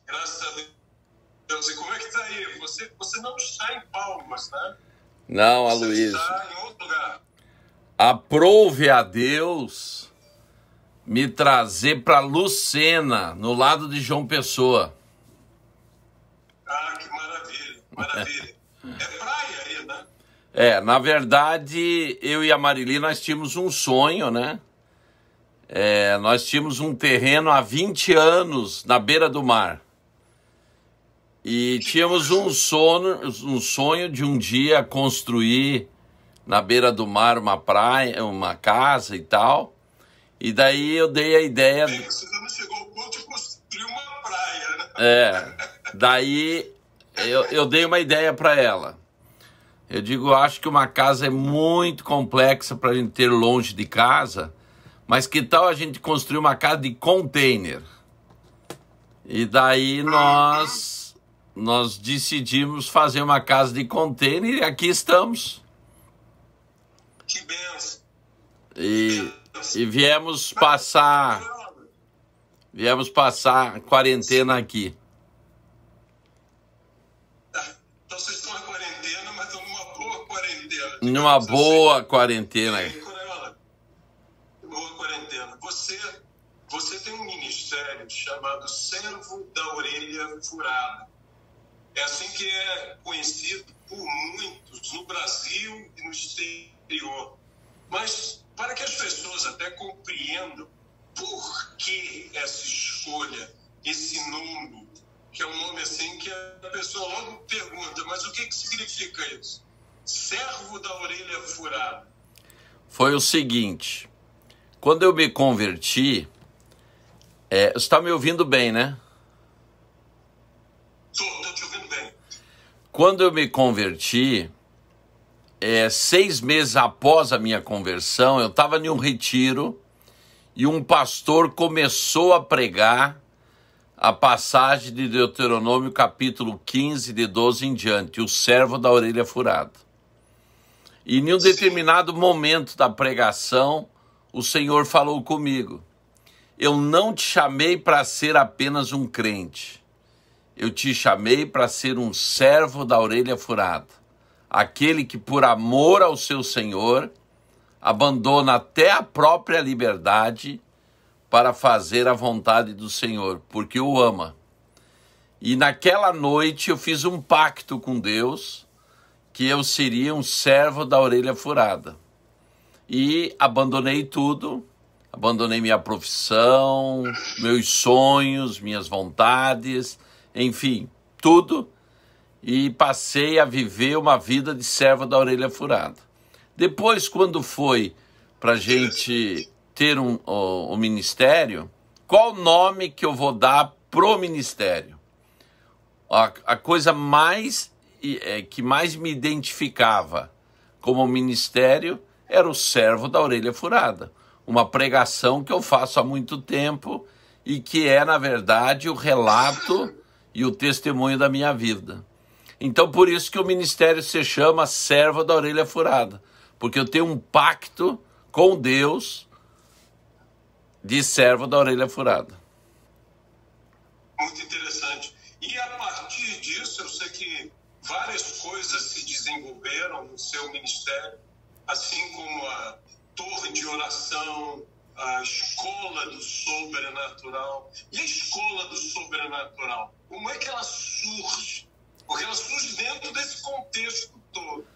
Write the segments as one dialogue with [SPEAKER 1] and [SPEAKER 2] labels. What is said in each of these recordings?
[SPEAKER 1] Graças a Deus. E como é que está aí? Você não está em Palmas, né?
[SPEAKER 2] Não,
[SPEAKER 1] Você
[SPEAKER 2] Aloysio.
[SPEAKER 1] está em outro lugar.
[SPEAKER 2] Aprove a Deus me trazer para Lucena, no lado de João Pessoa.
[SPEAKER 1] Ah, que maravilha, maravilha. É praia aí, né?
[SPEAKER 2] Na verdade, eu e a Marili, nós tínhamos um sonho, né? Nós tínhamos um terreno há 20 anos na beira do mar. E tínhamos um sonho de um dia construir na beira do mar uma praia, uma casa e tal. E daí eu dei a ideia...
[SPEAKER 1] Você não chegou ao ponto de construir uma praia, né?
[SPEAKER 2] Daí eu dei uma ideia para ela. Eu digo, eu acho que uma casa é muito complexa para a gente ter longe de casa, mas que tal a gente construir uma casa de container? E daí nós decidimos fazer uma casa de container e aqui estamos.
[SPEAKER 1] Que benção.
[SPEAKER 2] E viemos passar a quarentena aqui.
[SPEAKER 1] Então vocês estão na quarentena, mas estão numa boa quarentena.
[SPEAKER 2] Numa boa quarentena.
[SPEAKER 1] Boa quarentena. Você tem um ministério chamado Servo da Orelha Furada. É assim que é conhecido por muitos no Brasil e no exterior. Mas para que as pessoas até compreendam por que essa escolha, esse nome, que é um nome assim que a pessoa logo pergunta, mas o que significa isso? Servo da Orelha Furada.
[SPEAKER 2] Foi o seguinte, quando eu me converti, você está me ouvindo bem, né?
[SPEAKER 1] Estou te ouvindo bem.
[SPEAKER 2] Quando eu me converti, 6 meses após a minha conversão, eu estava em um retiro e um pastor começou a pregar a passagem de Deuteronômio capítulo 15, de 12 em diante, o servo da orelha furada. E em um determinado momento da pregação, o Senhor falou comigo, eu não te chamei para ser apenas um crente, eu te chamei para ser um servo da orelha furada, aquele que por amor ao seu Senhor, abandona até a própria liberdade para fazer a vontade do Senhor, porque o ama. E naquela noite eu fiz um pacto com Deus, que eu seria um servo da orelha furada. E abandonei tudo, abandonei minha profissão, meus sonhos, minhas vontades, enfim, tudo, e passei a viver uma vida de servo da orelha furada. Depois, quando foi para a gente ter um ministério, qual o nome que eu vou dar pro ministério? A coisa que mais me identificava como ministério era o servo da orelha furada. Uma pregação que eu faço há muito tempo e que é, na verdade, o relato e o testemunho da minha vida. Então, por isso que o ministério se chama Servo da Orelha Furada, porque eu tenho um pacto com Deus de servo da orelha furada.
[SPEAKER 1] Muito interessante. E a partir disso, eu sei que várias coisas se desenvolveram no seu ministério, assim como a torre de oração, a escola do sobrenatural. E a escola do sobrenatural, como é que ela surge? Porque ela surge dentro desse contexto todo.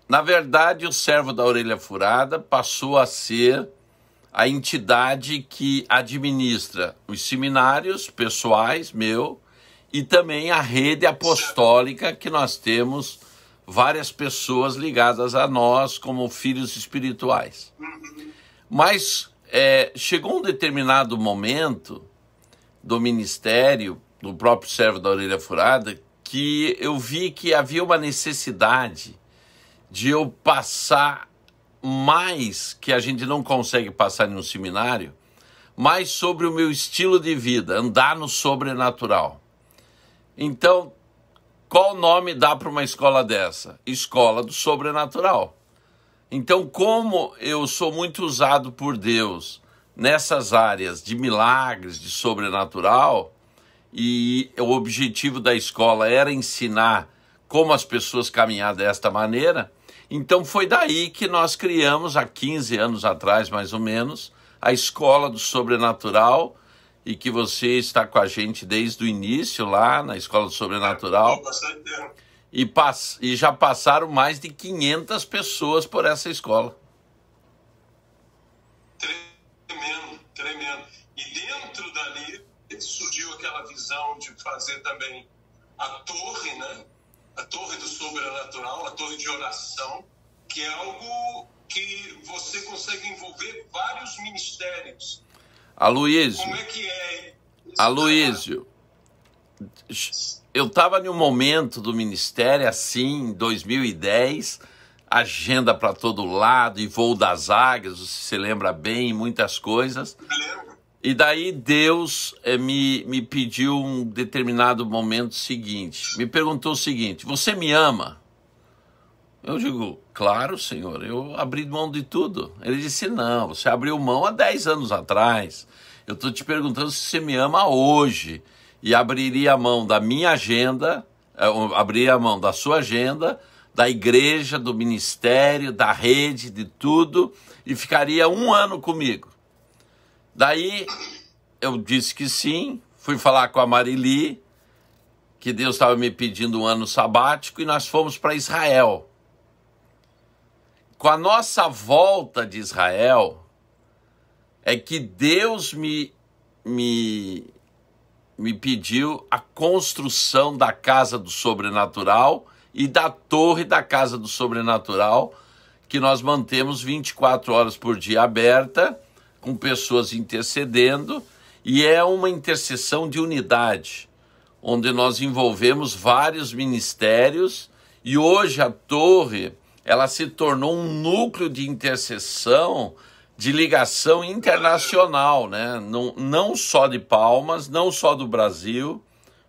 [SPEAKER 2] Na verdade, o servo da orelha furada passou a ser a entidade que administra os seminários pessoais, e também a rede apostólica, que nós temos várias pessoas ligadas a nós como filhos espirituais. Mas chegou um determinado momento do ministério, do próprio servo da orelha furada, que eu vi que havia uma necessidade de eu passar mais, que a gente não consegue passar em um seminário, mais sobre o meu estilo de vida, andar no sobrenatural. Então, qual nome dá para uma escola dessa? Escola do Sobrenatural. Então, como eu sou muito usado por Deus nessas áreas de milagres, de sobrenatural, e o objetivo da escola era ensinar como as pessoas caminhar desta maneira. Então foi daí que nós criamos, há 15 anos atrás, mais ou menos, a Escola do Sobrenatural, e que você está com a gente desde o início lá na Escola do Sobrenatural. E já passaram mais de 500 pessoas por essa escola.
[SPEAKER 1] Tremendo, tremendo. E dentro dali surgiu aquela visão de fazer também a torre, né? A torre do sobrenatural, a torre de oração, que é algo que você consegue envolver vários ministérios.
[SPEAKER 2] Aloísio,
[SPEAKER 1] como é que é?
[SPEAKER 2] Aloísio, eu estava em um momento do ministério assim, em 2010, agenda para todo lado, e voo das águias, você se lembra bem, muitas coisas.
[SPEAKER 1] Lembro.
[SPEAKER 2] E daí Deus me pediu um determinado momento seguinte, me perguntou o seguinte: você me ama? Eu digo, claro, Senhor, eu abri mão de tudo. Ele disse, não, você abriu mão há 10 anos atrás. Eu estou te perguntando se você me ama hoje. E abriria a mão da minha agenda, abriria a mão da sua agenda, da igreja, do ministério, da rede, de tudo, e ficaria 1 ano comigo. Daí eu disse que sim, fui falar com a Marili, que Deus estava me pedindo um ano sabático, e nós fomos para Israel. Com a nossa volta de Israel, é que Deus me pediu a construção da Casa do Sobrenatural e da Torre da Casa do Sobrenatural, que nós mantemos 24 horas por dia aberta, com pessoas intercedendo, e é uma intercessão de unidade, onde nós envolvemos vários ministérios, e hoje a torre, ela se tornou um núcleo de intercessão, de ligação internacional, né? Não só de Palmas, não só do Brasil,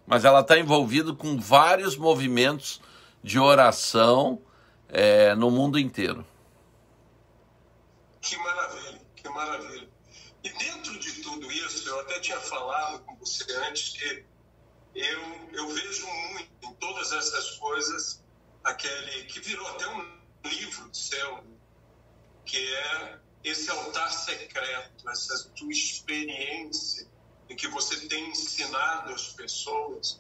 [SPEAKER 2] mas ela está envolvida com vários movimentos de oração no mundo inteiro.
[SPEAKER 1] Que maravilha, que maravilha. E dentro de tudo isso, eu até tinha falado com você antes que eu vejo muito em todas essas coisas aquele que virou até um livro seu, que é esse altar secreto, essa tua experiência em que você tem ensinado as pessoas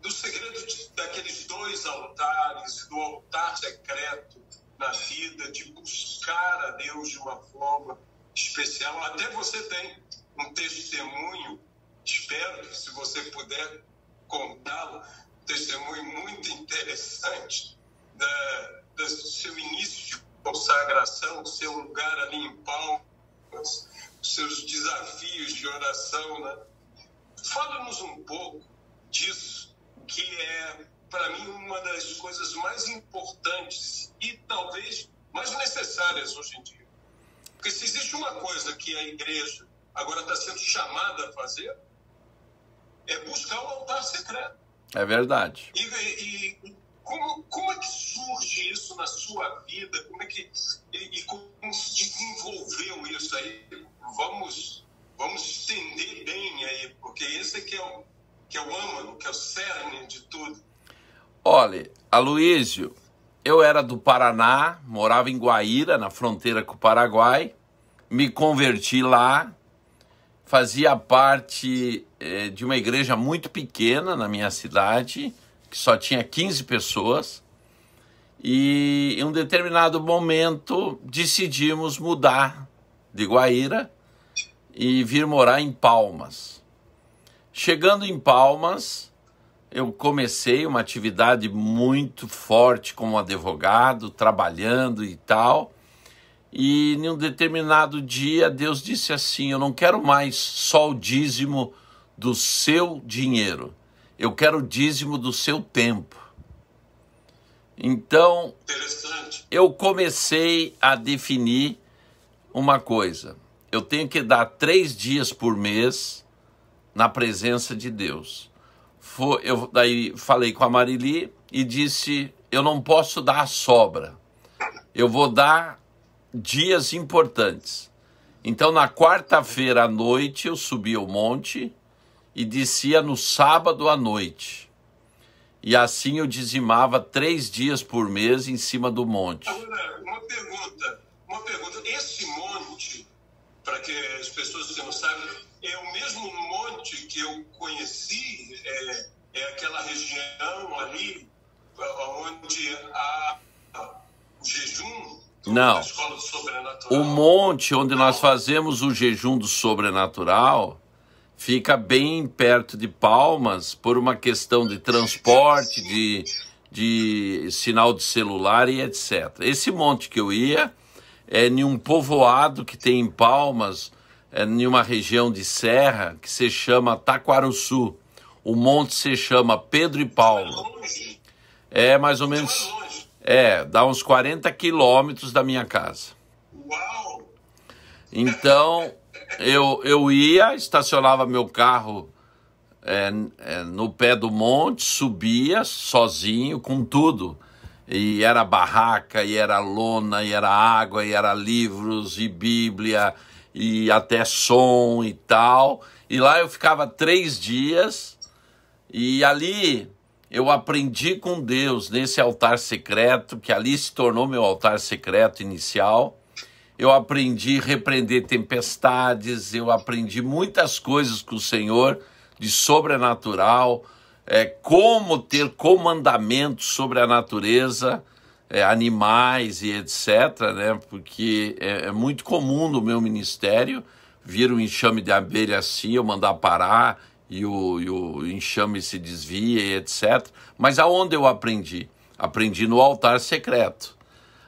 [SPEAKER 1] do segredo daqueles 2 altares, do altar secreto na vida, de buscar a Deus de uma forma especial. Até você tem um testemunho, espero que se você puder contá-lo, um testemunho muito interessante do seu início de consagração, do seu lugar ali em Palmas, os seus desafios de oração, né? Fala-nos um pouco disso, que é, para mim, uma das coisas mais importantes e talvez mais necessárias hoje em dia. Porque se existe uma coisa que a igreja agora está sendo chamada a fazer, é buscar o altar secreto.
[SPEAKER 2] É verdade.
[SPEAKER 1] E como é que surge isso na sua vida? Como se desenvolveu isso aí? Vamos estender bem aí, porque esse aqui que é o âmago, que é o cerne de tudo.
[SPEAKER 2] Olha, Aloísio, eu era do Paraná, morava em Guaíra, na fronteira com o Paraguai, me converti lá, fazia parte de uma igreja muito pequena na minha cidade, que só tinha 15 pessoas, e em um determinado momento decidimos mudar de Guaíra e vir morar em Palmas. Chegando em Palmas, eu comecei uma atividade muito forte como advogado, trabalhando e tal, e em um determinado dia Deus disse assim, eu não quero mais só o dízimo do seu dinheiro, eu quero o dízimo do seu tempo. Então, eu comecei a definir uma coisa. Eu tenho que dar 3 dias por mês na presença de Deus. Eu daí falei com a Marili e disse, eu não posso dar a sobra. Eu vou dar dias importantes. Então, na quarta-feira à noite, eu subi ao monte e descia no sábado à noite. E assim eu dizimava 3 dias por mês em cima do monte.
[SPEAKER 1] Agora, uma pergunta. Esse monte, para que as pessoas que não sabem, é o mesmo monte que eu conheci? É aquela região ali onde há o jejum
[SPEAKER 2] Não.
[SPEAKER 1] da escola do sobrenatural?
[SPEAKER 2] O monte onde nós fazemos o jejum do sobrenatural fica bem perto de Palmas, por uma questão de transporte, de sinal de celular e etc. Esse monte que eu ia é em um povoado que tem em Palmas, em uma região de serra, que se chama Taquarussu. O monte se chama Pedro e Paulo. É mais ou menos... dá uns 40 quilômetros da minha casa.
[SPEAKER 1] Uau!
[SPEAKER 2] Então, eu ia, estacionava meu carro no pé do monte, subia sozinho com tudo. E era barraca, e era lona, e era água, e era livros, e Bíblia, e até som e tal. E lá eu ficava 3 dias, e ali eu aprendi com Deus, nesse altar secreto, que ali se tornou meu altar secreto inicial. Eu aprendi a repreender tempestades, eu aprendi muitas coisas com o Senhor, de sobrenatural, como ter comandamentos sobre a natureza, animais e etc., né? Porque é muito comum no meu ministério vir um enxame de abelha assim, eu mandar parar e o enxame se desvia e etc. Mas aonde eu aprendi? Aprendi no altar secreto.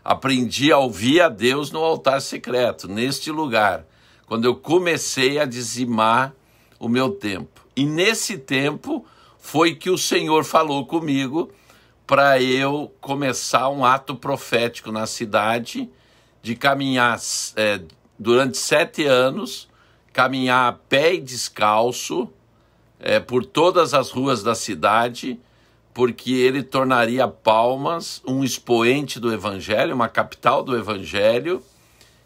[SPEAKER 2] Aprendi a ouvir a Deus no altar secreto, neste lugar, quando eu comecei a dizimar o meu tempo. E nesse tempo foi que o Senhor falou comigo para eu começar um ato profético na cidade, de caminhar durante 7 anos, caminhar a pé e descalço por todas as ruas da cidade, porque ele tornaria Palmas um expoente do Evangelho, uma capital do Evangelho,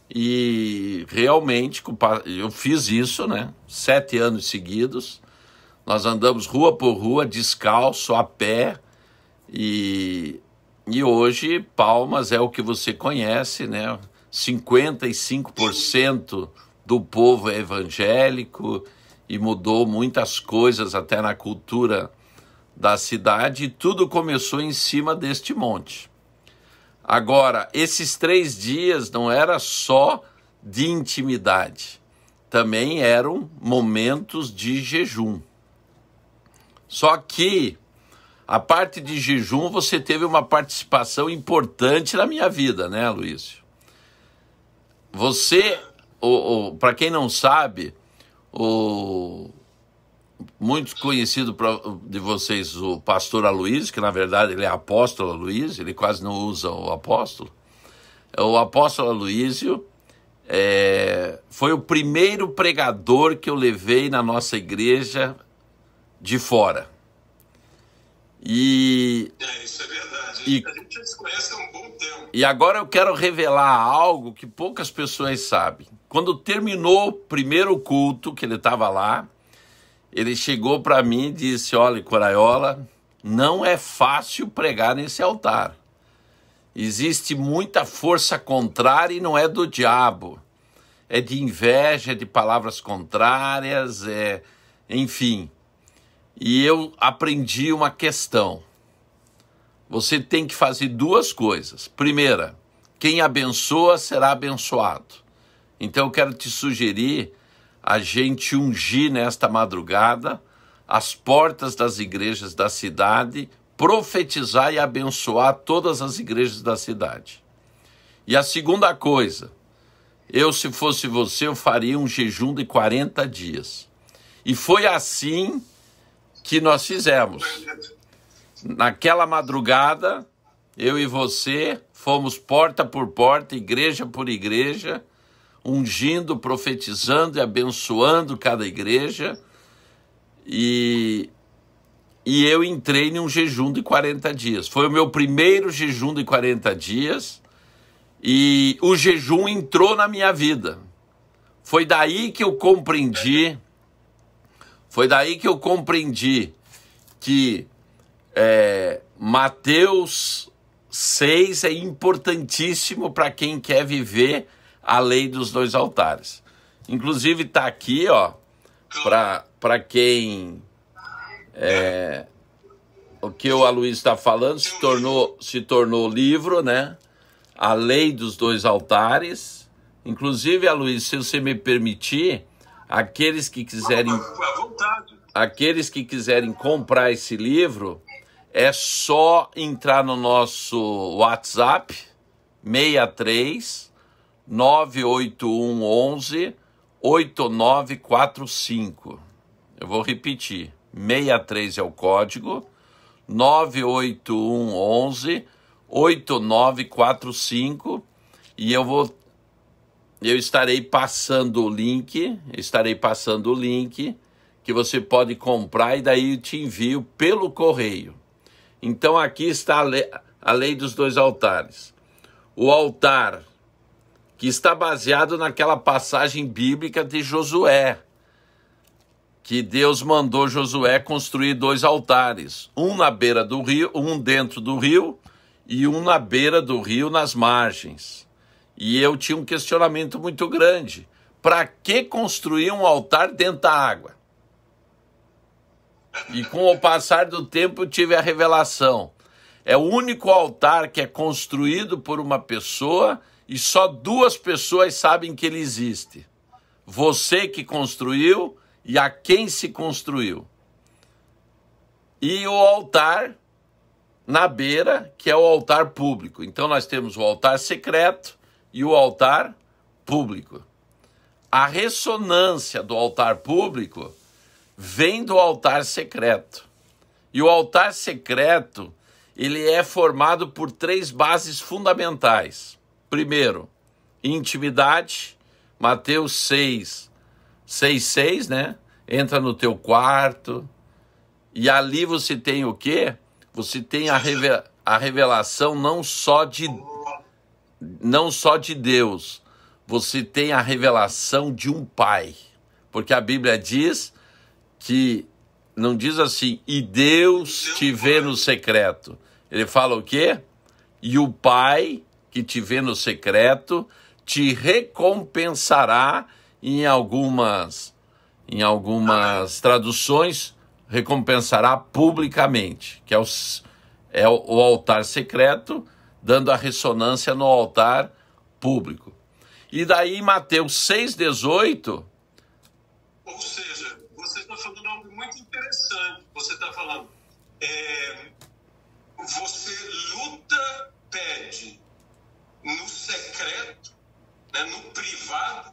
[SPEAKER 2] e realmente eu fiz isso, né? 7 anos seguidos, nós andamos rua por rua, descalço, a pé, e hoje Palmas é o que você conhece, né? 55% do povo é evangélico, e mudou muitas coisas até na cultura da cidade, e tudo começou em cima deste monte. Agora, esses 3 dias não era só de intimidade, também eram momentos de jejum. Só que a parte de jejum você teve uma participação importante na minha vida, né, Aloísio? Você, para quem não sabe, muito conhecido de vocês, o pastor Aloísio, que na verdade ele é apóstolo Aloísio, ele quase não usa o apóstolo. O apóstolo Aloísio foi o primeiro pregador que eu levei na nossa igreja de fora.
[SPEAKER 1] Isso é verdade. A gente já se conhece há um bom tempo.
[SPEAKER 2] E agora eu quero revelar algo que poucas pessoas sabem. Quando terminou o primeiro culto que ele estava lá, ele chegou para mim e disse: olha, Coraiola, não é fácil pregar nesse altar. Existe muita força contrária e não é do diabo. É de inveja, é de palavras contrárias, enfim. E eu aprendi uma questão. Você tem que fazer 2 coisas. Primeira, quem abençoa será abençoado. Então eu quero te sugerir a gente ungir nesta madrugada as portas das igrejas da cidade, profetizar e abençoar todas as igrejas da cidade. E a segunda coisa, se fosse você, eu faria um jejum de 40 dias. E foi assim que nós fizemos. Naquela madrugada, eu e você fomos porta por porta, igreja por igreja, ungindo, profetizando e abençoando cada igreja, e eu entrei em um jejum de 40 dias. Foi o meu primeiro jejum de 40 dias, e o jejum entrou na minha vida. Foi daí que eu compreendi Foi daí que eu compreendi que Mateus 6 é importantíssimo para quem quer viver a lei dos dois altares. Inclusive está aqui, ó, para quem o que o Aloysio está falando se tornou livro, né? A lei dos dois altares. Inclusive, Aloysio, se você me permitir, aqueles que quiserem comprar esse livro, é só entrar no nosso WhatsApp 63 981 11 8945. Eu vou repetir. 63 é o código. 981 11 8945. E eu estarei passando o link. Que você pode comprar e daí eu te envio pelo correio. Então aqui está a lei dos dois altares. O altar que está baseado naquela passagem bíblica de Josué, que Deus mandou Josué construir 2 altares, um na beira do rio, um dentro do rio e um na beira do rio nas margens. E eu tinha um questionamento muito grande. Para que construir um altar dentro da água? E com o passar do tempo eu tive a revelação. É o único altar que é construído por uma pessoa e só 2 pessoas sabem que ele existe. Você que construiu e a quem se construiu. E o altar na beira, que é o altar público. Então nós temos o altar secreto e o altar público. A ressonância do altar público vem do altar secreto. E o altar secreto, ele é formado por 3 bases fundamentais. Primeiro, intimidade, Mateus 6:6, né? Entra no teu quarto e ali você tem o quê? Você tem a revelação não só de Deus, você tem a revelação de um pai. Porque a Bíblia diz que, não diz assim, e Deus te vê no secreto. Ele fala o quê? E o pai que te vê no secreto te recompensará em algumas traduções, recompensará publicamente, que é o altar secreto, dando a ressonância no altar público. E daí em Mateus 6,18...
[SPEAKER 1] Ou seja, você está falando algo muito interessante. Você está falando, você luta, pede no secreto, né, no privado,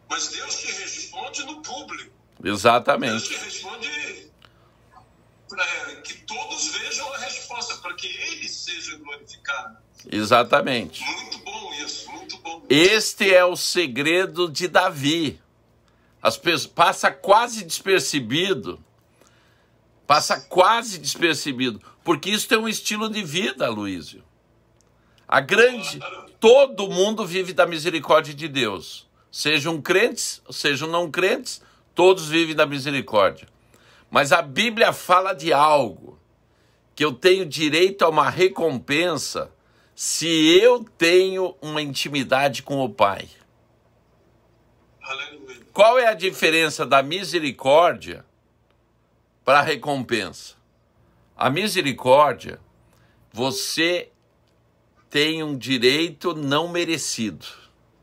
[SPEAKER 1] mas Deus te responde no público.
[SPEAKER 2] Exatamente.
[SPEAKER 1] Deus te responde para que todos vejam a resposta, para que Ele seja glorificado.
[SPEAKER 2] Exatamente.
[SPEAKER 1] Muito bom isso, muito bom.
[SPEAKER 2] Este é o segredo de Davi. As pessoas passa quase despercebido, porque isso é um estilo de vida, Aloysio. Todo mundo vive da misericórdia de Deus. Sejam crentes, sejam não crentes, todos vivem da misericórdia. Mas a Bíblia fala de algo, que eu tenho direito a uma recompensa se eu tenho uma intimidade com o Pai.
[SPEAKER 1] Aleluia.
[SPEAKER 2] Qual é a diferença da misericórdia para a recompensa? A misericórdia, você tem um direito não merecido.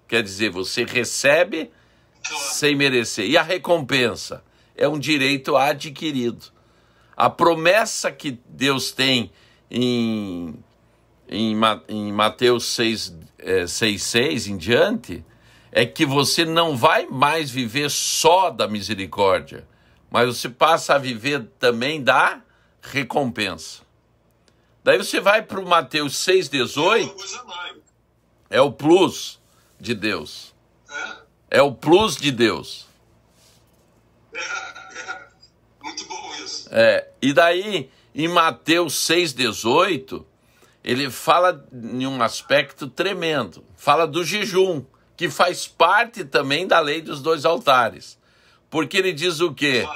[SPEAKER 2] Quer dizer, você recebe sem merecer. E a recompensa é um direito adquirido. A promessa que Deus tem em Mateus 6,6 em diante, é que você não vai mais viver só da misericórdia, mas você passa a viver também da recompensa. Daí você vai para o Mateus 6,18, é o plus de Deus. É o plus de Deus.
[SPEAKER 1] Muito bom isso.
[SPEAKER 2] E daí, em Mateus 6,18, ele fala em um aspecto tremendo. Fala do jejum, que faz parte também da lei dos dois altares. Porque ele diz o quê?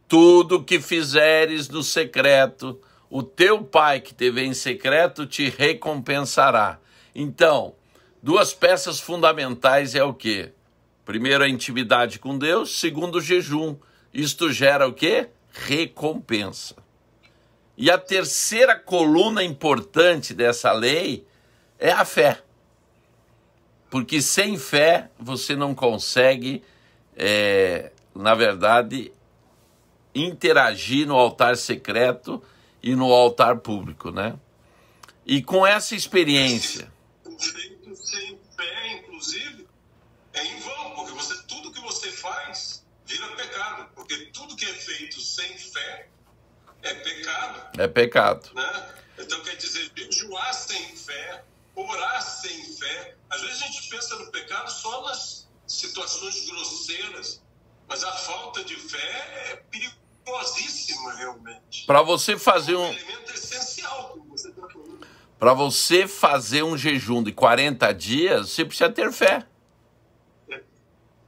[SPEAKER 2] tudo que fizeres no secreto, o teu pai que te vê em secreto te recompensará. Então, duas peças fundamentais é o quê? Primeiro, a intimidade com Deus. Segundo, o jejum. Isto gera o quê? Recompensa. E a terceira coluna importante dessa lei é a fé. Porque sem fé você não consegue, na verdade, interagir no altar secreto e no altar público, né? E com essa experiência...
[SPEAKER 1] O feito sem fé, inclusive, é em vão, porque tudo que você faz vira pecado. Porque tudo que é feito sem fé é pecado.
[SPEAKER 2] É pecado.
[SPEAKER 1] Né? Então, quer dizer, jejuar sem fé, orar sem fé. Às vezes a gente pensa no pecado só nas situações grosseiras, mas a falta de fé é perigosíssima, realmente.
[SPEAKER 2] Para você fazer
[SPEAKER 1] É um elemento essencial, como você está falando.
[SPEAKER 2] Para você fazer um jejum de 40 dias, você precisa ter fé.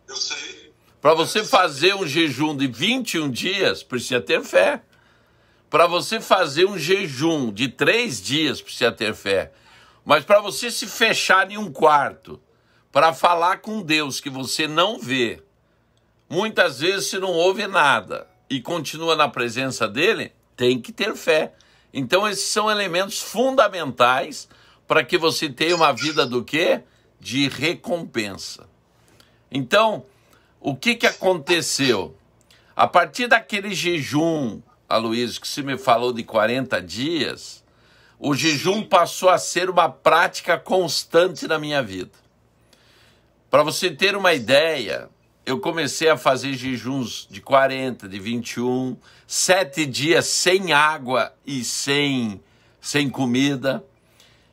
[SPEAKER 1] Eu sei.
[SPEAKER 2] Para você fazer um jejum de 21 dias, precisa ter fé. Para você fazer um jejum de 3 dias, precisa ter fé. Mas para você se fechar em um quarto, para falar com Deus que você não vê, muitas vezes você não ouve nada e continua na presença dele, tem que ter fé. Então esses são elementos fundamentais para que você tenha uma vida do quê? De recompensa. Então, o que aconteceu? A partir daquele jejum, Aloysio, que você me falou de 40 dias, o jejum passou a ser uma prática constante na minha vida. Para você ter uma ideia, eu comecei a fazer jejuns de 40, de 21, 7 dias sem água e sem comida.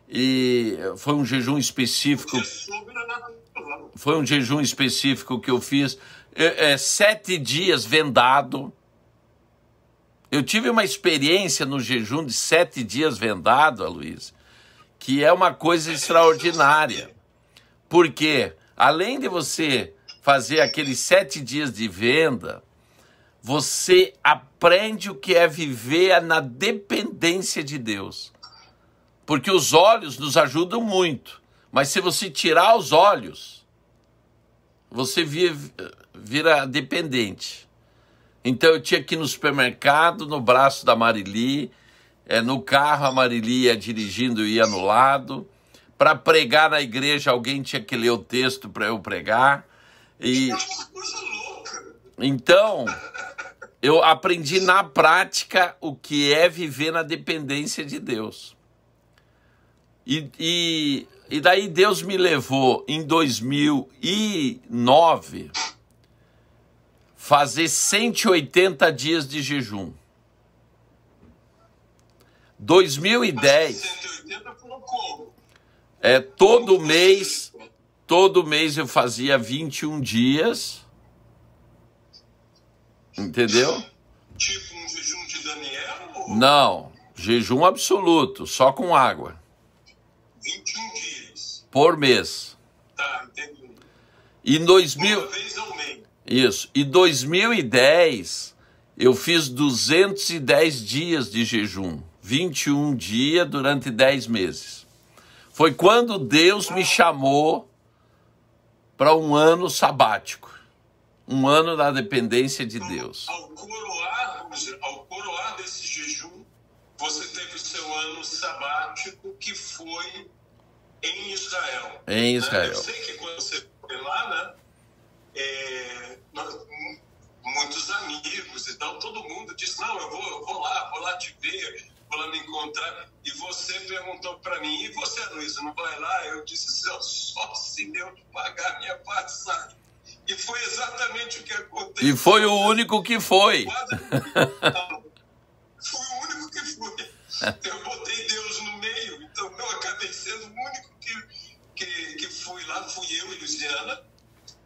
[SPEAKER 2] E foi um jejum específico. Foi um jejum específico que eu fiz. 7 dias vendado. Eu tive uma experiência no jejum de 7 dias vendado, Aloysio, que é uma coisa extraordinária. Porque, além de você fazer aqueles 7 dias de venda, você aprende o que é viver na dependência de Deus. Porque os olhos nos ajudam muito, mas se você tirar os olhos, você vira dependente. Então eu tinha que ir no supermercado, no braço da Marili, no carro a Marili ia dirigindo e ia no lado. Para pregar na igreja, alguém tinha que ler o texto para eu pregar. Então, eu aprendi na prática o que é viver na dependência de Deus. E daí Deus me levou em 2009 fazer 180 dias de jejum. 2010.
[SPEAKER 1] 180 foram como?
[SPEAKER 2] Todo mês eu fazia 21 dias. Entendeu?
[SPEAKER 1] Tipo um jejum de Daniel? Ou...
[SPEAKER 2] Não, jejum absoluto, só com água.
[SPEAKER 1] 21 dias.
[SPEAKER 2] Por mês.
[SPEAKER 1] Tá, entendi.
[SPEAKER 2] E em 2000...
[SPEAKER 1] Uma vez ao mês.
[SPEAKER 2] Isso. Em 2010, eu fiz 210 dias de jejum. 21 dias durante 10 meses. Foi quando Deus me chamou para um ano sabático. Um ano na dependência de Deus.
[SPEAKER 1] Ao coroar desse jejum, você teve o seu ano sabático que foi em Israel.
[SPEAKER 2] Em Israel.
[SPEAKER 1] Eu sei que quando você foi lá, né? Muitos amigos e tal, todo mundo disse, não, eu vou lá te ver, vou lá me encontrar. E você perguntou para mim, e você, Aloysio, não vai lá? Eu disse, só se Deus pagar minha passagem. E foi exatamente o que aconteceu.
[SPEAKER 2] E foi o único que foi.
[SPEAKER 1] Foi o único que foi. Eu botei Deus no meio, então eu acabei sendo o único que fui lá, fui eu e Luciana,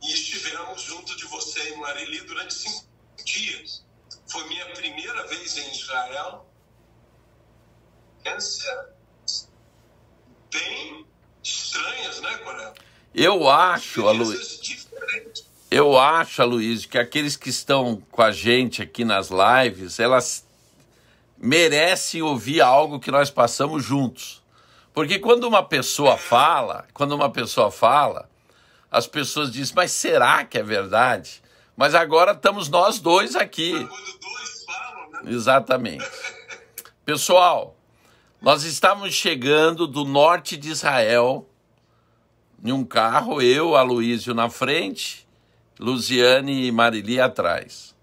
[SPEAKER 1] e estivemos junto de você e Marili durante 5 dias. Foi minha primeira vez em Israel. Bem estranhas, né, Corel?
[SPEAKER 2] Eu acho, Aloysio.
[SPEAKER 1] Diferentes.
[SPEAKER 2] Eu acho, Aloysio, que aqueles que estão com a gente aqui nas lives, elas merecem ouvir algo que nós passamos juntos. Porque quando uma pessoa fala, as pessoas dizem, mas será que é verdade? Mas agora estamos nós dois aqui.
[SPEAKER 1] Quando dois falam, né?
[SPEAKER 2] Exatamente. Pessoal, nós estamos chegando do norte de Israel em um carro, eu, Aloysio na frente, Luziane e Marili atrás.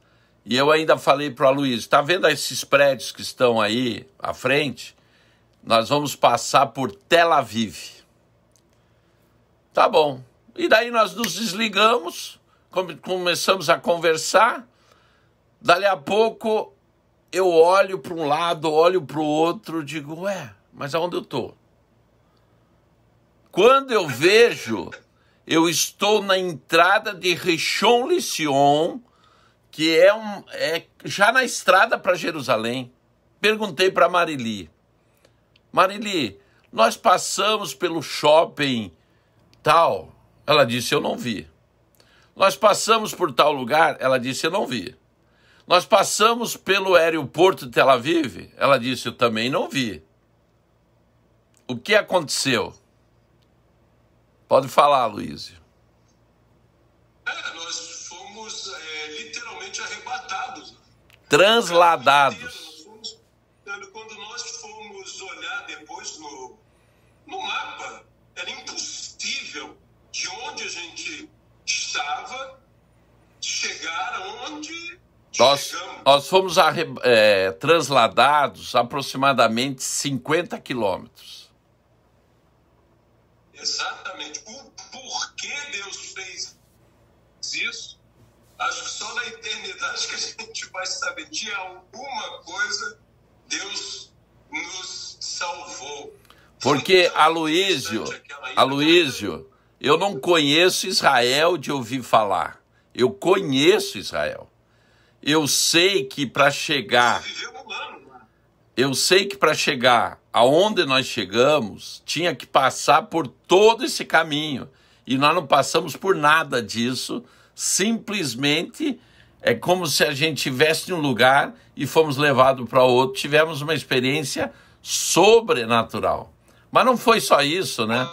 [SPEAKER 2] E eu ainda falei para o Aloysio, tá vendo esses prédios que estão aí à frente? Nós vamos passar por Tel Aviv. Tá bom. E daí nós nos desligamos, começamos a conversar. Dali a pouco eu olho para um lado, olho para o outro, digo, ué, mas aonde eu estou? Quando eu vejo, eu estou na entrada de Rishon LeZion, que é já na estrada para Jerusalém. Perguntei para Marili, nós passamos pelo shopping tal? Ela disse, eu não vi. Nós passamos por tal lugar? Ela disse, eu não vi. Nós passamos pelo aeroporto de Tel Aviv? Ela disse, eu também não vi. O que aconteceu? Pode falar, Aloysio.
[SPEAKER 1] Nós fomos literalmente arrebatados.
[SPEAKER 2] Transladados.
[SPEAKER 1] Quando nós fomos olhar depois no mapa, era impossível de onde a gente estava chegar aonde chegamos.
[SPEAKER 2] Nós fomos transladados aproximadamente 50 quilômetros.
[SPEAKER 1] Exatamente. O porquê Deus fez isso, acho que só na eternidade que a gente vai saber. De alguma coisa, Deus nos salvou.
[SPEAKER 2] Porque, Aloysio, eu não conheço Israel de ouvir falar. Eu conheço Israel. Eu sei que para chegar... Eu sei que para chegar aonde nós chegamos, tinha que passar por todo esse caminho. E nós não passamos por nada disso. Simplesmente é como se a gente estivesse em um lugar e fomos levados para outro. Tivemos uma experiência sobrenatural. Mas não foi só isso, né?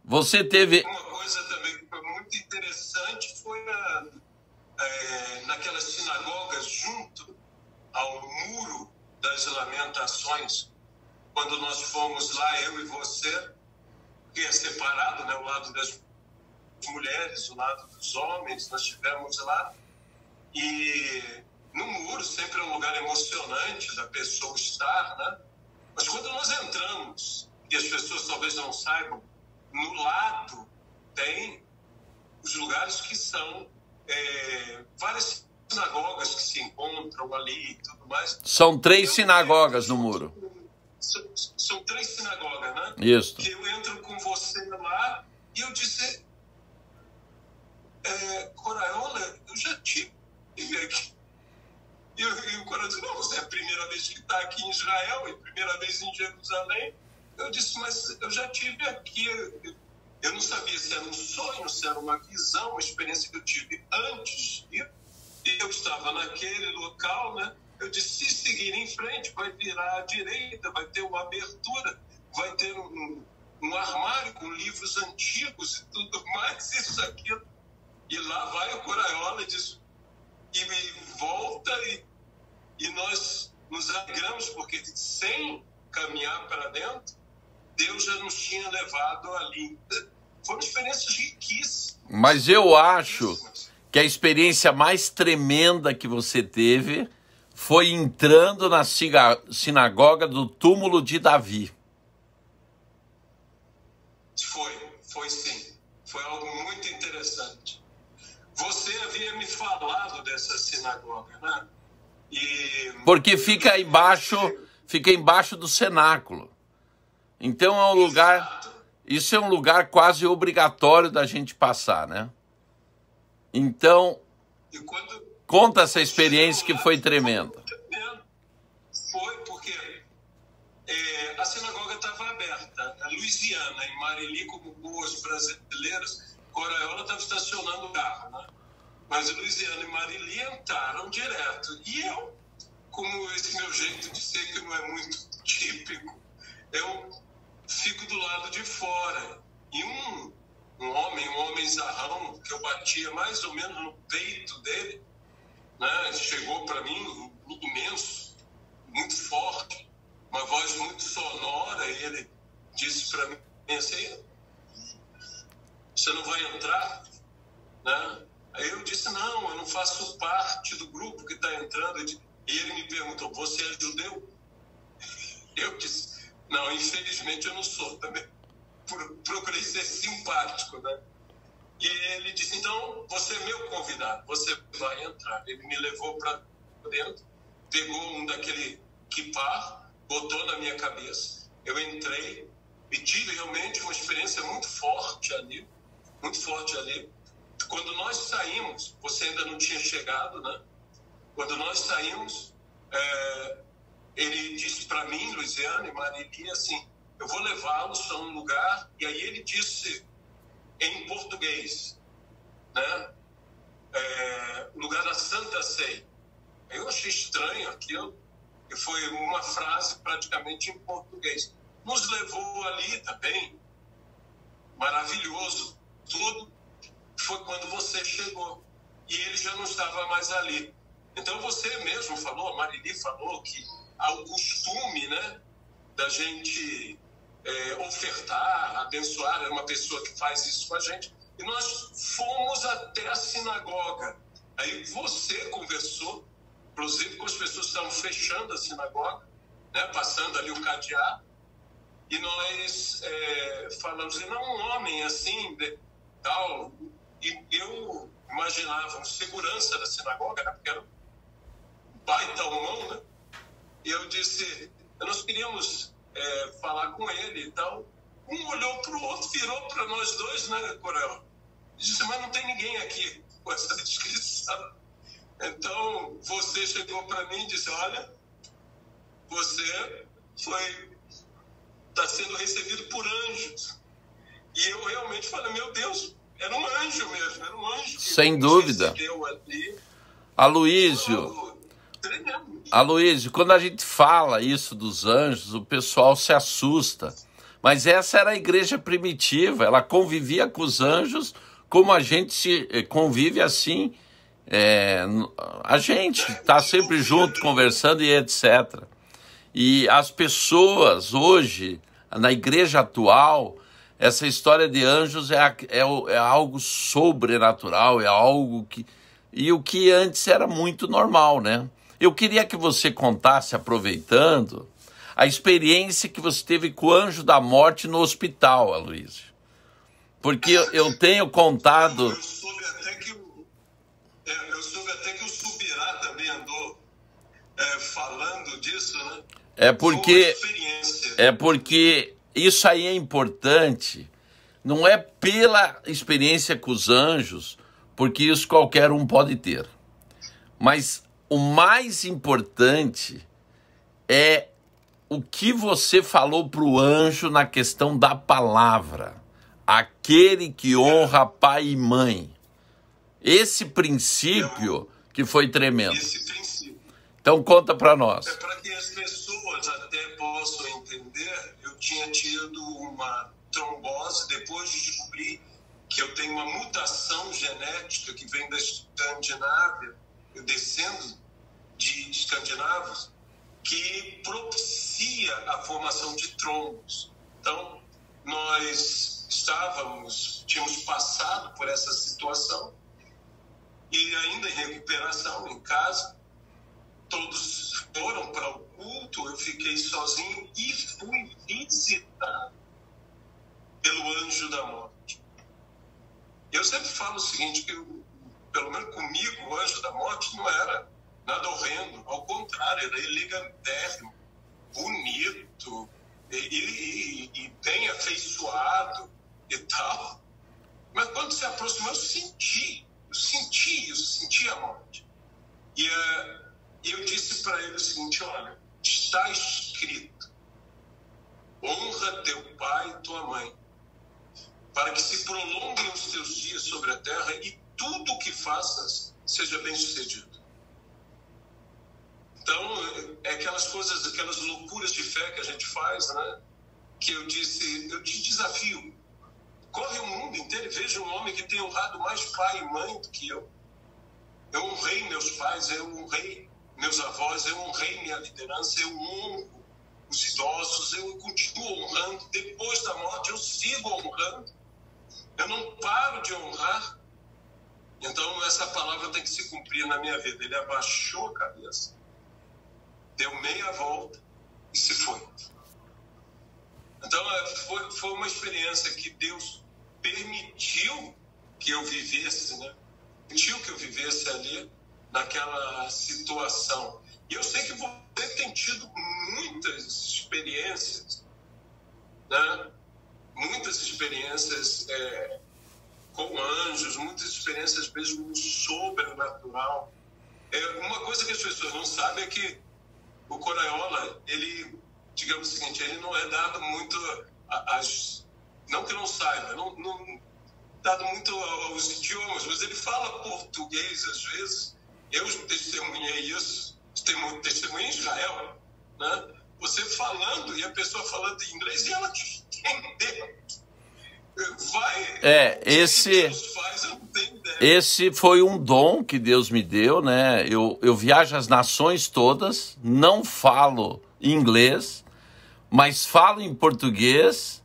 [SPEAKER 2] Você teve...
[SPEAKER 1] Uma coisa também que foi muito interessante foi naquelas sinagogas junto ao muro das Lamentações, quando nós fomos lá, eu e você, que é separado, né, o lado das mulheres, o lado dos homens, nós estivemos lá, e no muro sempre é um lugar emocionante da pessoa estar, né? Mas quando nós entramos, e as pessoas talvez não saibam, no lado tem os lugares que são várias sinagogas que se encontram ali e tudo mais.
[SPEAKER 2] São 3 sinagogas no muro.
[SPEAKER 1] São 3 sinagogas, né?
[SPEAKER 2] Isso.
[SPEAKER 1] Que eu entro com você lá e eu disse, Coraiola, eu já tive aqui. E o Coraiola disse, não, você é a primeira vez que está aqui em Israel e primeira vez em Jerusalém. Eu disse, mas eu já tive aqui. Eu não sabia se era um sonho, se era uma visão, uma experiência que eu tive antes de ir. E eu estava naquele local, né? Eu disse, se seguir em frente, vai virar à direita, vai ter uma abertura, vai ter um armário com livros antigos e tudo mais, isso, aquilo. E lá vai o Coraiola e volta e nós nos alegramos, porque sem caminhar para dentro, Deus já nos tinha levado ali. Foram experiências riquíssimas.
[SPEAKER 2] Mas eu acho que a experiência mais tremenda que você teve foi entrando na sinagoga do túmulo de Davi.
[SPEAKER 1] Foi sim. Foi algo muito interessante. Você havia me falado dessa sinagoga, né?
[SPEAKER 2] Porque fica embaixo do cenáculo. Então é um lugar... Isso é um lugar quase obrigatório da gente passar, né? Então, conta essa experiência que foi tremenda.
[SPEAKER 1] Foi porque a sinagoga estava aberta. A Luiziana e Marili, como boas brasileiras, Coraiola estava estacionando o carro, né? Mas Luiziano e Marili entraram direto. E eu, como esse meu jeito de ser, que não é muito típico, eu fico do lado de fora. E um homem zarrão, que eu batia mais ou menos no peito dele, né, chegou para mim, imenso, muito forte, uma voz muito sonora, e ele disse para mim assim: você não vai entrar? Né? Aí eu disse: não, eu não faço parte do grupo que está entrando. E ele me perguntou: você é judeu? Eu disse: não, infelizmente eu não sou também. Procurei ser simpático, né? E ele disse: então, você é meu convidado, você vai entrar. Ele me levou para dentro, pegou um daquele kippah, botou na minha cabeça. Eu entrei e tive realmente uma experiência muito forte ali. Quando nós saímos, você ainda não tinha chegado, né? Quando nós saímos, ele disse para mim, Luiziano e Marili, assim: eu vou levá-los a um lugar. E aí ele disse em português, né? Lugar da Santa Ceia. Eu achei estranho aquilo, e foi uma frase praticamente em português. Nos levou ali também, maravilhoso, tudo. Foi quando você chegou, e ele já não estava mais ali. Então você mesmo falou, a Marili falou, que há o costume, né, da gente ofertar, abençoar, é uma pessoa que faz isso com a gente. E nós fomos até a sinagoga. Aí você conversou, inclusive, com as pessoas que estavam fechando a sinagoga, né, passando ali o cadeado, e nós falamos: não, um homem assim, tal. E eu imaginava um segurança da sinagoga, né, porque era um baita homão, né? E eu disse: nós queríamos falar com ele e tal. Um olhou para o outro, virou para nós dois, né, Corel? E disse: mas não tem ninguém aqui com essa descrição. Então, você chegou para mim e disse: olha, você está sendo recebido por anjos. E eu realmente falei: meu Deus, era um anjo mesmo, era um anjo.
[SPEAKER 2] Sem dúvida. Aloísio, quando a gente fala isso dos anjos, o pessoal se assusta. Mas essa era a igreja primitiva, ela convivia com os anjos como a gente convive assim. A gente está sempre junto, conversando e etc. E as pessoas hoje, na igreja atual, essa história de anjos é algo sobrenatural, é algo que... E o que antes era muito normal, né? Eu queria que você contasse, aproveitando, a experiência que você teve com o anjo da morte no hospital, Aloísio. Porque eu tenho contado...
[SPEAKER 1] Eu soube até que o Subirá também andou falando disso, né?
[SPEAKER 2] Porque isso aí é importante, não é pela experiência com os anjos, porque isso qualquer um pode ter. Mas o mais importante é o que você falou para o anjo na questão da palavra. Aquele que honra pai e mãe. Esse princípio que foi tremendo.
[SPEAKER 1] Esse princípio.
[SPEAKER 2] Então conta para nós.
[SPEAKER 1] Para que as pessoas até possam entender, eu tinha tido uma trombose depois de descobrir que eu tenho uma mutação genética que vem da Escandinávia, eu descendo de escandinavos, que propicia a formação de trombos. Então, nós tínhamos passado por essa situação e ainda em recuperação em casa, todos foram para o culto, eu fiquei sozinho e fui visitado pelo anjo da morte. Eu sempre falo o seguinte, que pelo menos comigo o anjo da morte não era nada horrendo, ao contrário, era elegantérrimo, bonito e bem afeiçoado e tal. Mas quando se aproximou, eu senti a morte. E eu disse para ele o seguinte: olha, está escrito: honra teu pai e tua mãe, para que se prolonguem os teus dias sobre a terra e tudo o que faças seja bem sucedido. Então, é aquelas coisas, aquelas loucuras de fé que a gente faz, né? Que eu disse, eu te desafio. Corre o mundo inteiro e veja um homem que tem honrado mais pai e mãe do que eu. Eu honrei meus pais, eu honrei meus avós, eu honrei minha liderança, eu honro os idosos, eu continuo honrando. Depois da morte, eu sigo honrando. Eu não paro de honrar. Então, essa palavra tem que se cumprir na minha vida. Ele abaixou a cabeça, deu meia volta e se foi. Então, foi uma experiência que Deus permitiu que eu vivesse, né? Permitiu que eu vivesse ali, naquela situação. E eu sei que você tem tido muitas experiências, né? Muitas experiências com anjos, muitas experiências mesmo no sobrenatural. Uma coisa que as pessoas não sabem é que o Coraiola, ele, digamos o seguinte, ele não é dado muito não que não saiba, não dado muito aos idiomas, mas ele fala português às vezes. Eu testemunhei isso, testemunhei em Israel, né? Você falando e a pessoa falando em inglês e ela te entendeu.
[SPEAKER 2] Esse foi um dom que Deus me deu, né? Eu viajo as nações todas, não falo inglês, mas falo em português,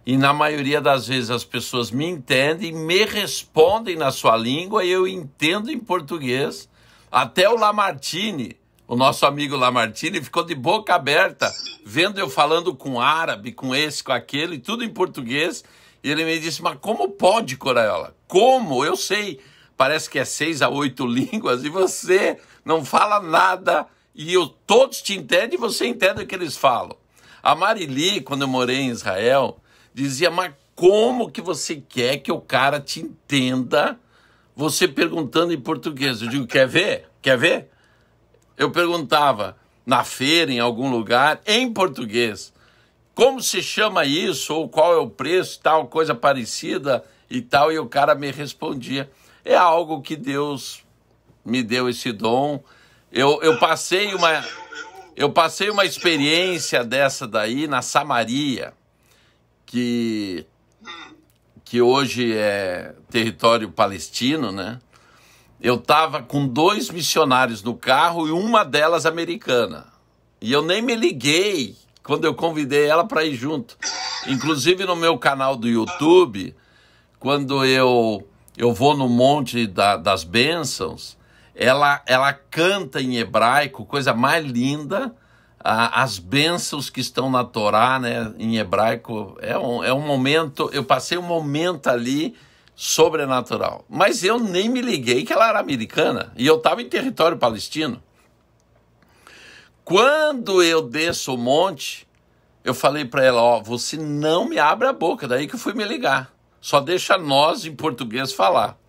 [SPEAKER 2] e na maioria das vezes as pessoas me entendem, me respondem na sua língua e eu entendo em português. Até o Lamartine, o nosso amigo Lamartine, ficou de boca aberta, vendo eu falando com árabe, com esse, com aquele, tudo em português. E ele me disse, mas como pode, Coraiola? Como? Eu sei, parece que é 6 a 8 línguas e você não fala nada e todos te entendem e você entende o que eles falam. A Marili, quando eu morei em Israel, dizia, mas como que você quer que o cara te entenda você perguntando em português? Eu digo, quer ver? Quer ver? Eu perguntava na feira, em algum lugar, em português. Como se chama isso, ou qual é o preço, tal, coisa parecida e tal, e o cara me respondia. É algo que Deus me deu esse dom. Eu passei uma experiência dessa daí na Samaria, que hoje é território palestino, né? Eu estava com 2 missionários no carro e uma delas americana. E eu nem me liguei quando eu convidei ela para ir junto. Inclusive no meu canal do YouTube, quando eu vou no Monte das Bênçãos, ela canta em hebraico, coisa mais linda, as bênçãos que estão na Torá, né, em hebraico. É um momento, eu passei um momento ali sobrenatural. Mas eu nem me liguei que ela era americana e eu estava em território palestino. Quando eu desço o monte, eu falei para ela, ó, você não me abre a boca, daí que eu fui me ligar. Só deixa nós, em português, falar.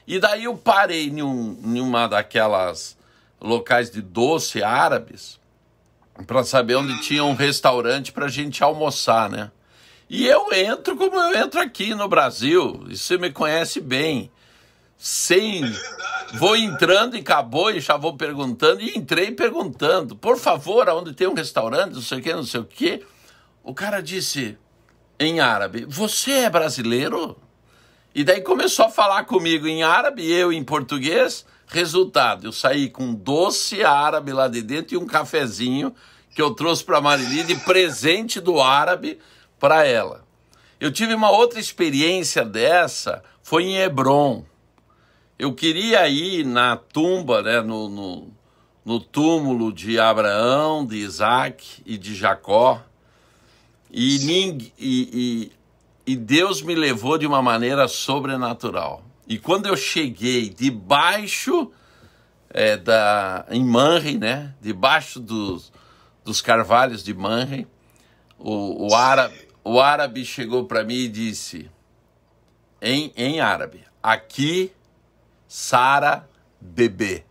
[SPEAKER 2] E daí eu parei em uma daquelas locais de doce árabes para saber onde tinha um restaurante para a gente almoçar, né? E eu entro como eu entro aqui no Brasil, e você me conhece bem. Vou entrando e acabou e já vou perguntando, e entrei perguntando, por favor, aonde tem um restaurante, não sei o que, não sei o que. O cara disse em árabe, você é brasileiro? E daí começou a falar comigo em árabe, e eu em português. Resultado, eu saí com doce árabe lá de dentro e um cafezinho que eu trouxe para a Marili de presente do árabe para ela. Eu tive uma outra experiência dessa, foi em Hebrom. Eu queria ir na tumba, né, no túmulo de Abraão, de Isaac e de Jacó, e Deus me levou de uma maneira sobrenatural. E quando eu cheguei debaixo em Manre, né, debaixo dos carvalhos de Manre, o árabe chegou para mim e disse, em árabe, aqui Sara bebê.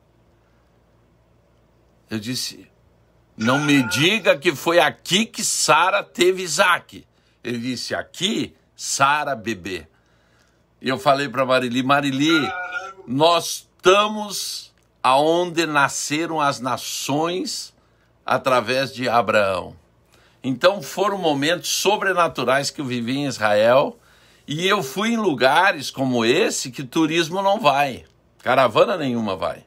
[SPEAKER 2] Eu disse, não me diga que foi aqui que Sara teve Isaac. Ele disse, aqui Sara bebê. E eu falei para Marili, Nós estamos aonde nasceram as nações através de Abraão. Então foram momentos sobrenaturais que eu vivi em Israel, e eu fui em lugares como esse que turismo não vai, caravana nenhuma vai.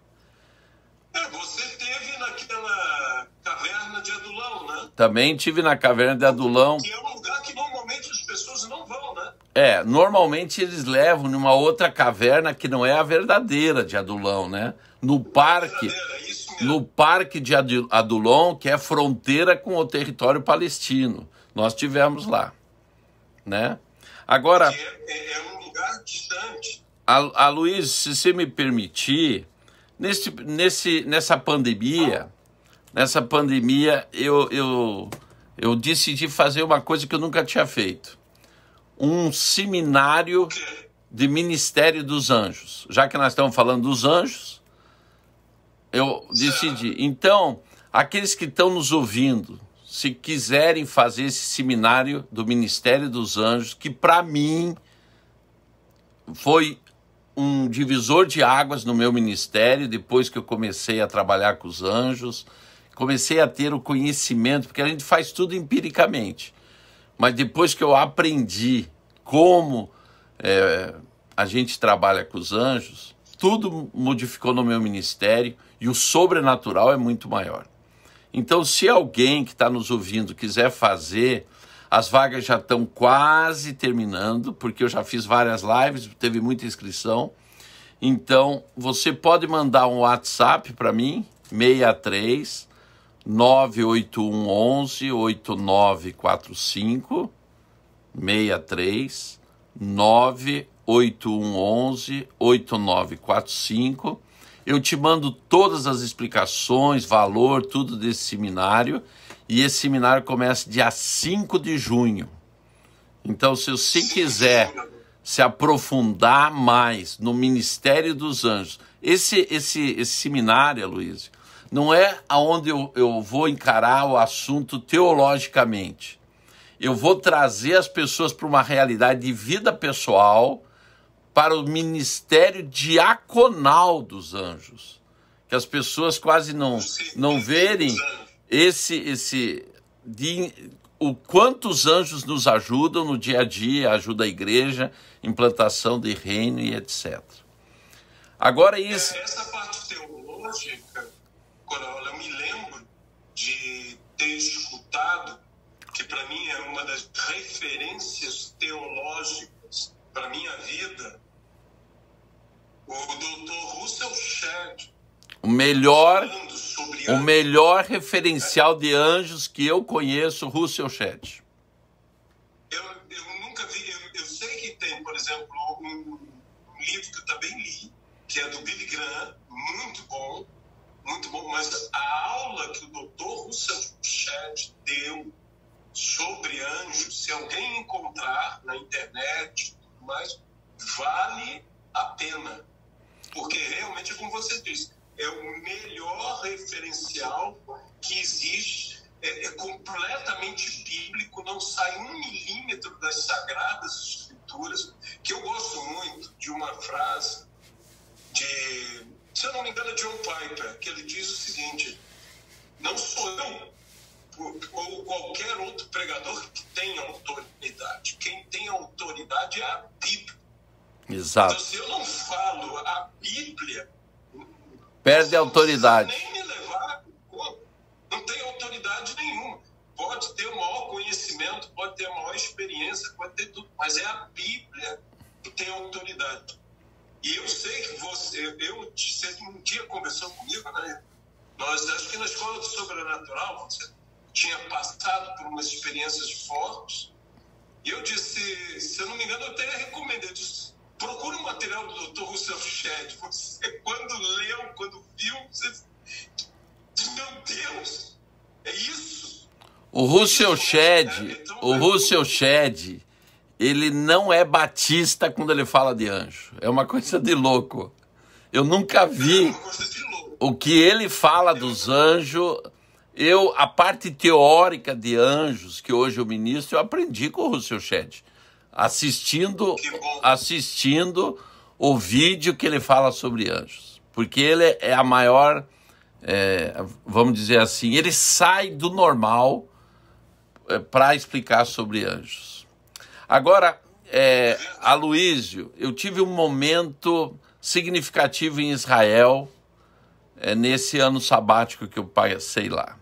[SPEAKER 1] Você teve naquela caverna de Adulão, né?
[SPEAKER 2] Também tive na caverna de Adulão.
[SPEAKER 1] Que é um lugar que normalmente as pessoas não vão, né?
[SPEAKER 2] Normalmente eles levam numa outra caverna que não é a verdadeira de Adulão, né? No parque de Adulão, que é fronteira com o território palestino. Nós tivemos lá, né? Agora,
[SPEAKER 1] é um lugar distante.
[SPEAKER 2] Luiz, se você me permitir, nessa pandemia, eu decidi fazer uma coisa que eu nunca tinha feito. Um seminário de Ministério dos Anjos. Já que nós estamos falando dos anjos, eu decidi. Então, aqueles que estão nos ouvindo, se quiserem fazer esse seminário do Ministério dos Anjos, que para mim foi um divisor de águas no meu ministério, depois que eu comecei a trabalhar com os anjos, comecei a ter o conhecimento, porque a gente faz tudo empiricamente. Mas depois que eu aprendi como a gente trabalha com os anjos, tudo modificou no meu ministério e o sobrenatural é muito maior. Então, se alguém que está nos ouvindo quiser fazer, as vagas já estão quase terminando, porque eu já fiz várias lives, teve muita inscrição. Então, você pode mandar um WhatsApp para mim, 63 981 11 8945, 63 981 11 8945. Eu te mando todas as explicações, valor, tudo desse seminário. E esse seminário começa dia 5 de junho. Então, se você quiser se aprofundar mais no Ministério dos Anjos, esse seminário, Luiz, não é aonde eu vou encarar o assunto teologicamente. Eu vou trazer as pessoas para uma realidade de vida pessoal, para o ministério diaconal dos anjos, que as pessoas quase não verem o quanto os anjos nos ajudam no dia a dia, ajuda a igreja, implantação de reino e etc. Agora isso...
[SPEAKER 1] Essa parte teológica, Corolla, eu me lembro de ter escutado, que para mim é uma das referências teológicas para minha vida, o Dr. Russell Shedd,
[SPEAKER 2] o melhor referencial de anjos que eu conheço, Russell Shedd.
[SPEAKER 1] Eu nunca vi, eu sei que tem, por exemplo, um livro que eu também li, que é do Billy Graham, muito bom, mas a aula que o Dr. Russell Shedd deu sobre anjos, se alguém encontrar na internet, mas vale a pena, porque realmente, como você disse, é o melhor referencial que existe, é completamente bíblico, não sai 1 milímetro das Sagradas Escrituras, que eu gosto muito de uma frase se eu não me engano, John Piper, que ele diz o seguinte: não sou eu ou qualquer outro pregador que tenha autoridade. Quem tem autoridade é a Bíblia.
[SPEAKER 2] Exato.
[SPEAKER 1] Então, se eu não falo a Bíblia,
[SPEAKER 2] perde a autoridade.
[SPEAKER 1] Nem me levar, não tem autoridade nenhuma. Pode ter o maior conhecimento, pode ter a maior experiência, pode ter tudo, mas é a Bíblia que tem autoridade. E eu sei que você um dia conversou comigo, né? Acho que na escola do sobrenatural, você tinha passado por umas experiências fortes, e eu disse, se eu não me engano, eu até recomendei, procura o material do Dr. Russell Shedd. Você, quando viu, você disse, meu Deus, é isso?
[SPEAKER 2] O Russell Shedd, ele não é batista quando ele fala de anjo. É uma coisa de louco. Eu nunca vi o que ele fala dos anjos. A parte teórica de anjos que hoje eu ministro, eu aprendi com o Russell Shedd, assistindo o vídeo que ele fala sobre anjos. Porque ele é a maior, vamos dizer assim, ele sai do normal para explicar sobre anjos. Agora, Aloísio, eu tive um momento significativo em Israel, nesse ano sabático que eu passei lá.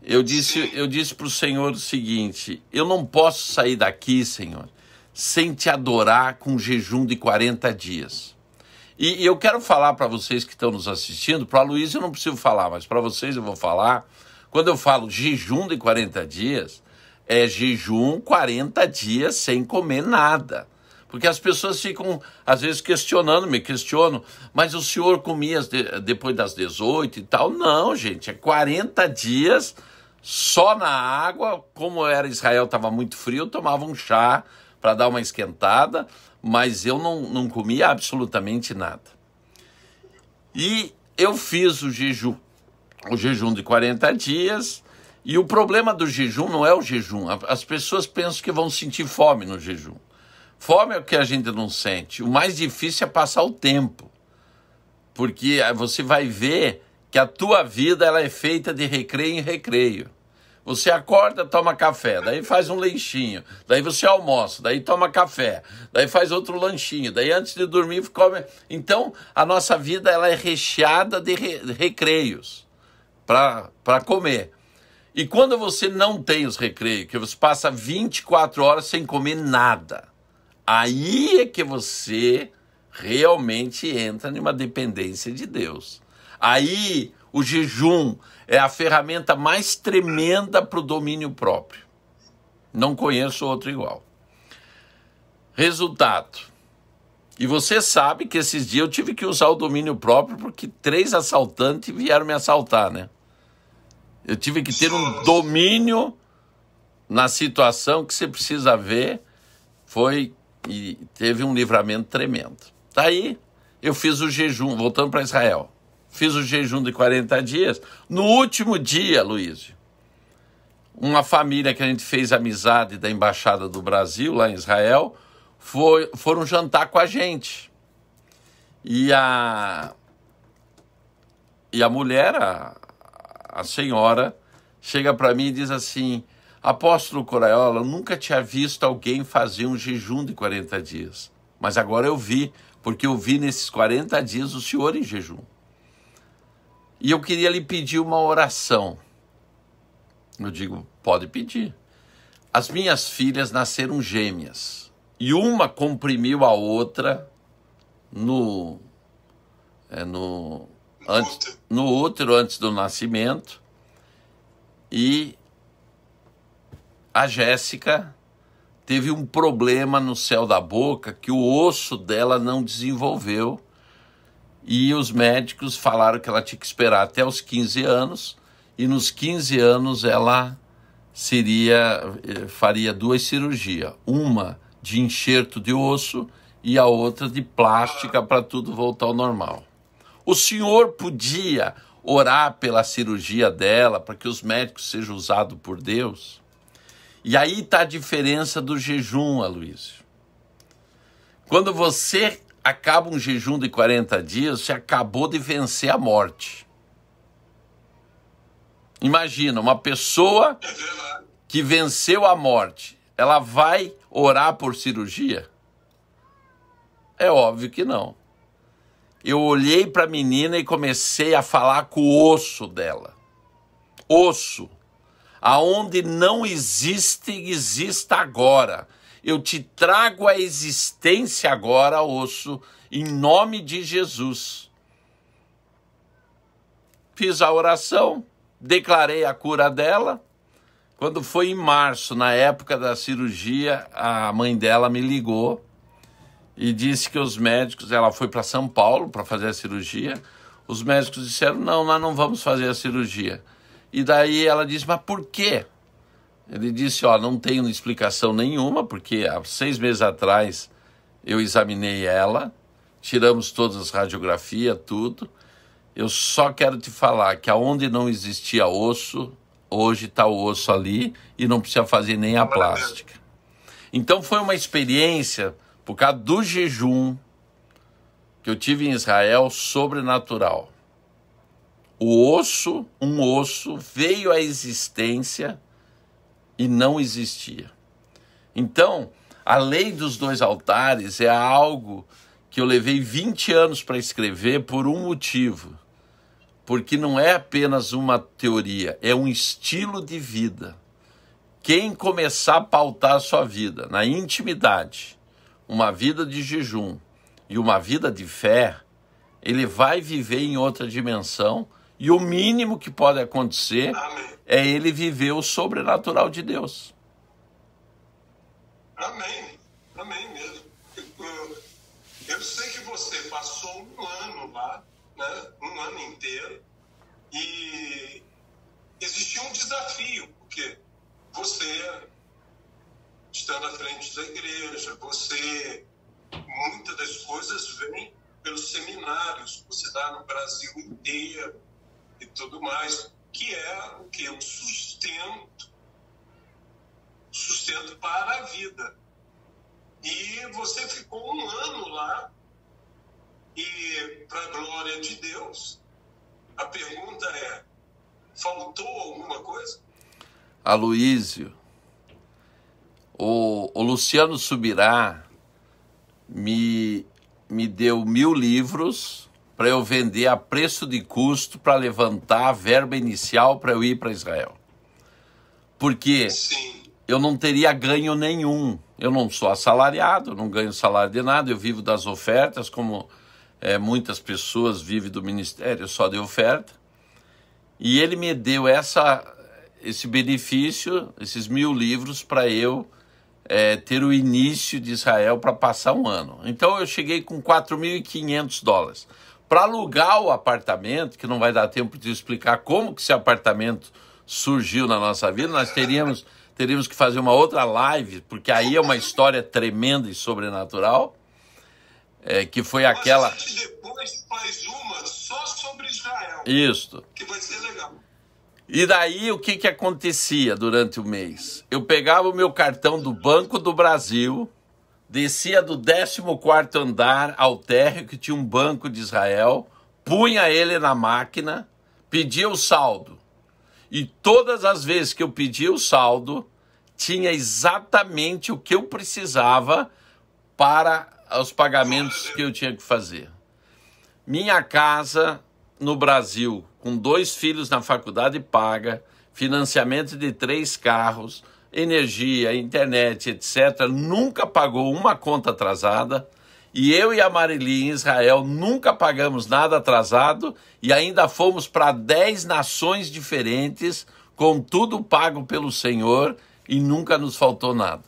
[SPEAKER 2] Eu disse para o Senhor o seguinte: eu não posso sair daqui, Senhor, sem te adorar com um jejum de 40 dias. E eu quero falar para vocês que estão nos assistindo, para a Aloísio eu não preciso falar, mas para vocês eu vou falar. Quando eu falo jejum de 40 dias, é jejum 40 dias sem comer nada. Porque as pessoas ficam, às vezes, me questionam, mas o senhor comia depois das 18 e tal? Não, gente, é 40 dias só na água. Como era Israel, estava muito frio, eu tomava um chá para dar uma esquentada, mas eu não comia absolutamente nada. E eu fiz o jejum de 40 dias, e o problema do jejum não é o jejum. As pessoas pensam que vão sentir fome no jejum. Fome é o que a gente não sente. O mais difícil é passar o tempo, porque você vai ver que a tua vida ela é feita de recreio em recreio. Você acorda, toma café, daí faz um lanchinho, daí você almoça, daí toma café, daí faz outro lanchinho, daí antes de dormir come. Então, a nossa vida ela é recheada de recreios para comer. E quando você não tem os recreios, que você passa 24 horas sem comer nada, aí é que você realmente entra numa dependência de Deus. Aí o jejum é a ferramenta mais tremenda para o domínio próprio. Não conheço outro igual. Resultado. E você sabe que esses dias eu tive que usar o domínio próprio porque 3 assaltantes vieram me assaltar, né? Eu tive que ter um domínio na situação que você precisa ver. E teve um livramento tremendo. Daí eu fiz o jejum, voltando para Israel. Fiz o jejum de 40 dias. No último dia, Aloísio, uma família que a gente fez amizade da Embaixada do Brasil, lá em Israel, foram jantar com a gente. E a mulher, a senhora, chega para mim e diz assim: apóstolo Coraiola, eu nunca tinha visto alguém fazer um jejum de 40 dias. Mas agora eu vi, porque eu vi nesses 40 dias o senhor em jejum. E eu queria lhe pedir uma oração. Eu digo, pode pedir. As minhas filhas nasceram gêmeas. E uma comprimiu a outra no útero antes do nascimento. E a Jéssica teve um problema no céu da boca que o osso dela não desenvolveu. E os médicos falaram que ela tinha que esperar até os 15 anos, e nos 15 anos ela faria 2 cirurgias, uma de enxerto de osso e a outra de plástica para tudo voltar ao normal. O senhor podia orar pela cirurgia dela, para que os médicos sejam usados por Deus? E aí está a diferença do jejum, Aloísio. Quando você acaba um jejum de 40 dias, você acabou de vencer a morte. Imagina, uma pessoa que venceu a morte, ela vai orar por cirurgia? É óbvio que não. Eu olhei para a menina e comecei a falar com o osso dela. Osso. Aonde não existe, exista agora. Eu te trago a existência agora, osso, em nome de Jesus. Fiz a oração, declarei a cura dela. Quando foi em março, na época da cirurgia, a mãe dela me ligou e disse que os médicos, ela foi para São Paulo para fazer a cirurgia, os médicos disseram, não, nós não vamos fazer a cirurgia. E daí ela disse, mas por quê? Ele disse, não tenho explicação nenhuma, porque há 6 meses atrás eu examinei ela, tiramos todas as radiografias, tudo. Eu só quero te falar que aonde não existia osso, hoje está o osso ali e não precisa fazer nem a plástica. Então foi uma experiência, por causa do jejum, que eu tive em Israel sobrenatural. Um osso veio à existência e não existia. Então, a lei dos 2 altares é algo que eu levei 20 anos para escrever por um motivo. Porque não é apenas uma teoria, é um estilo de vida. Quem começar a pautar a sua vida na intimidade, uma vida de jejum e uma vida de fé, ele vai viver em outra dimensão e o mínimo que pode acontecer é ele viver o sobrenatural de Deus.
[SPEAKER 1] Amém. Amém mesmo. Eu sei que você passou um ano lá, né? Um ano inteiro, e existia um desafio, porque você, estando à frente da igreja, muitas das coisas vêm pelos seminários que você dá no Brasil inteiro e tudo mais, que é o que? O sustento para a vida. E você ficou um ano lá, e para a glória de Deus, a pergunta é, faltou alguma coisa?
[SPEAKER 2] Aloísio, o Luciano Subirá me deu 1000 livros para eu vender a preço de custo para levantar a verba inicial para eu ir para Israel. Porque
[SPEAKER 1] Sim.
[SPEAKER 2] Eu não teria ganho nenhum. Eu não sou assalariado, não ganho salário de nada, eu vivo das ofertas, como muitas pessoas vivem do ministério só de oferta. E ele me deu esse benefício, esses 1000 livros, para eu ter o início de Israel para passar um ano. Então eu cheguei com $4.500. Para alugar o apartamento, que não vai dar tempo de explicar como que esse apartamento surgiu na nossa vida, nós teríamos que fazer uma outra live, porque aí é uma história tremenda e sobrenatural, que foi aquela...
[SPEAKER 1] Mas a gente depois faz uma só sobre Israel.
[SPEAKER 2] Isso.
[SPEAKER 1] Que vai ser legal.
[SPEAKER 2] E daí, o que acontecia durante o mês? Eu pegava o meu cartão do Banco do Brasil, descia do 14º andar ao térreo, que tinha um Banco de Israel, punha ele na máquina, pedia o saldo. E todas as vezes que eu pedia o saldo, tinha exatamente o que eu precisava para os pagamentos que eu tinha que fazer. Minha casa no Brasil, com 2 filhos na faculdade paga, financiamento de 3 carros, energia, internet, etc., nunca pagou uma conta atrasada. E eu e a Marili em Israel nunca pagamos nada atrasado e ainda fomos para 10 nações diferentes, com tudo pago pelo Senhor, e nunca nos faltou nada.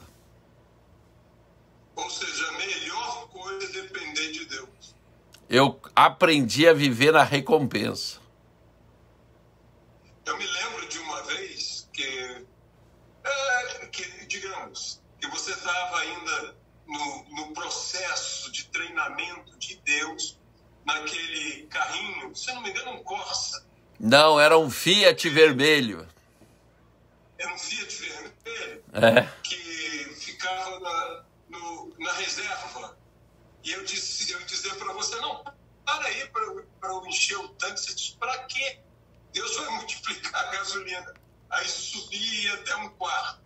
[SPEAKER 1] Ou seja, a melhor coisa é depender de Deus.
[SPEAKER 2] Eu aprendi a viver na recompensa.
[SPEAKER 1] Eu me lembro de uma vez que digamos, que você estava ainda no processo de treinamento de Deus, naquele carrinho, se não me engano, um Corsa.
[SPEAKER 2] Não, era um Fiat vermelho.
[SPEAKER 1] Era um Fiat vermelho que ficava na reserva. E eu dizia para você, não, para aí para eu encher o tanque. Você disse, para quê? Deus vai multiplicar a gasolina. Aí subia até um quarto.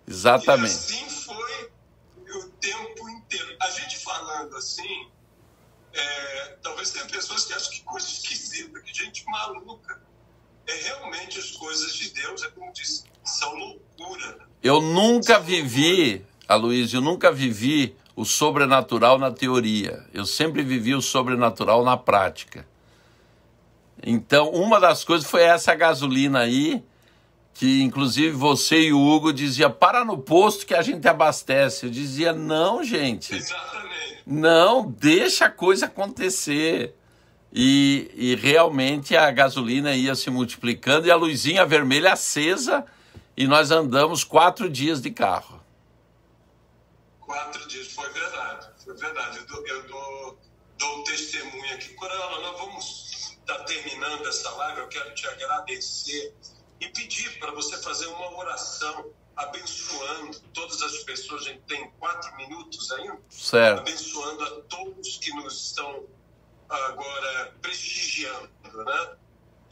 [SPEAKER 2] Exatamente.
[SPEAKER 1] E assim foi o tempo inteiro. A gente falando assim, talvez tenha pessoas que acham que coisa esquisita, que gente maluca. Realmente as coisas de Deus, como disse, são loucura.
[SPEAKER 2] Eu nunca vivi, Aloísio, o sobrenatural na teoria. Eu sempre vivi o sobrenatural na prática. Então, uma das coisas foi essa gasolina aí, que inclusive você e o Hugo diziam, para no posto que a gente abastece. Eu dizia, não, gente.
[SPEAKER 1] Exatamente.
[SPEAKER 2] Não, deixa a coisa acontecer. E realmente a gasolina ia se multiplicando e a luzinha vermelha acesa, e nós andamos 4 dias de carro.
[SPEAKER 1] 4 dias, foi verdade. Eu dou testemunho aqui. Coronel, nós vamos estar terminando essa live. Eu quero te agradecer e pedir para você fazer uma oração abençoando todas as pessoas. A gente tem 4 minutos ainda.
[SPEAKER 2] Certo.
[SPEAKER 1] Abençoando a todos que nos estão agora prestigiando, né?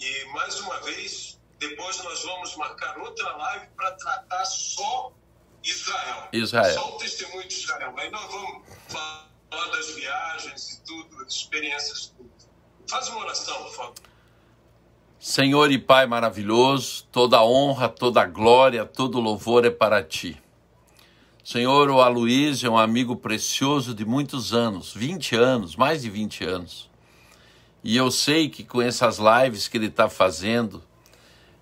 [SPEAKER 1] E mais uma vez, depois nós vamos marcar outra live para tratar só Israel. Só o testemunho de Israel. Aí nós vamos falar das viagens e tudo, das experiências. Faz uma oração, por favor.
[SPEAKER 2] Senhor e Pai maravilhoso, toda honra, toda glória, todo louvor é para Ti. Senhor, o Aloysio é um amigo precioso de muitos anos, 20 anos, mais de 20 anos. E eu sei que com essas lives que ele está fazendo,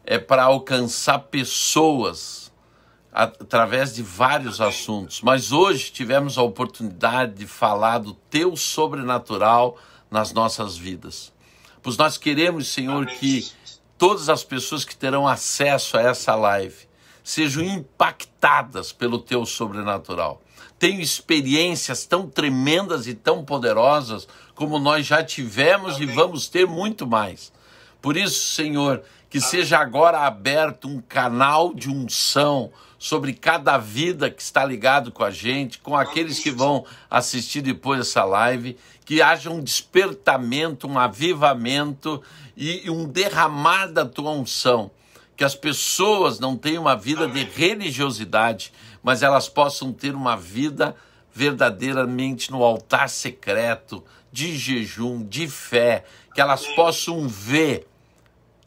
[SPEAKER 2] é para alcançar pessoas através de vários assuntos. Mas hoje tivemos a oportunidade de falar do Teu sobrenatural nas nossas vidas. Pois nós queremos, Senhor, que todas as pessoas que terão acesso a essa live sejam impactadas pelo Teu sobrenatural. Tenham experiências tão tremendas e tão poderosas como nós já tivemos e vamos ter muito mais. Por isso, Senhor, que seja agora aberto um canal de unção sobre cada vida que está ligado com a gente, com aqueles que vão assistir depois essa live, que haja um despertamento, um avivamento e um derramar da Tua unção, que as pessoas não tenham uma vida de religiosidade, mas elas possam ter uma vida verdadeiramente no altar secreto, de jejum, de fé, que elas possam ver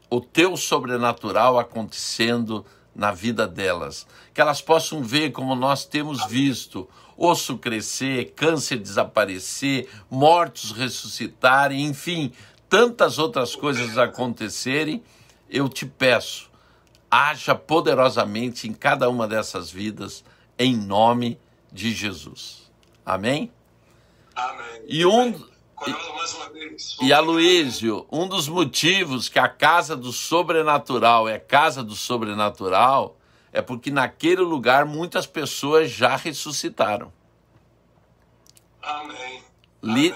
[SPEAKER 2] o Teu sobrenatural acontecendo na vida delas, que elas possam ver como nós temos visto, osso crescer, câncer desaparecer, mortos ressuscitarem, enfim, tantas outras coisas acontecerem. Eu te peço, haja poderosamente em cada uma dessas vidas, em nome de Jesus. Amém?
[SPEAKER 1] Amém.
[SPEAKER 2] E Aloysio, um dos motivos que a casa do sobrenatural é casa do sobrenatural é porque naquele lugar muitas pessoas já ressuscitaram.
[SPEAKER 1] Amém.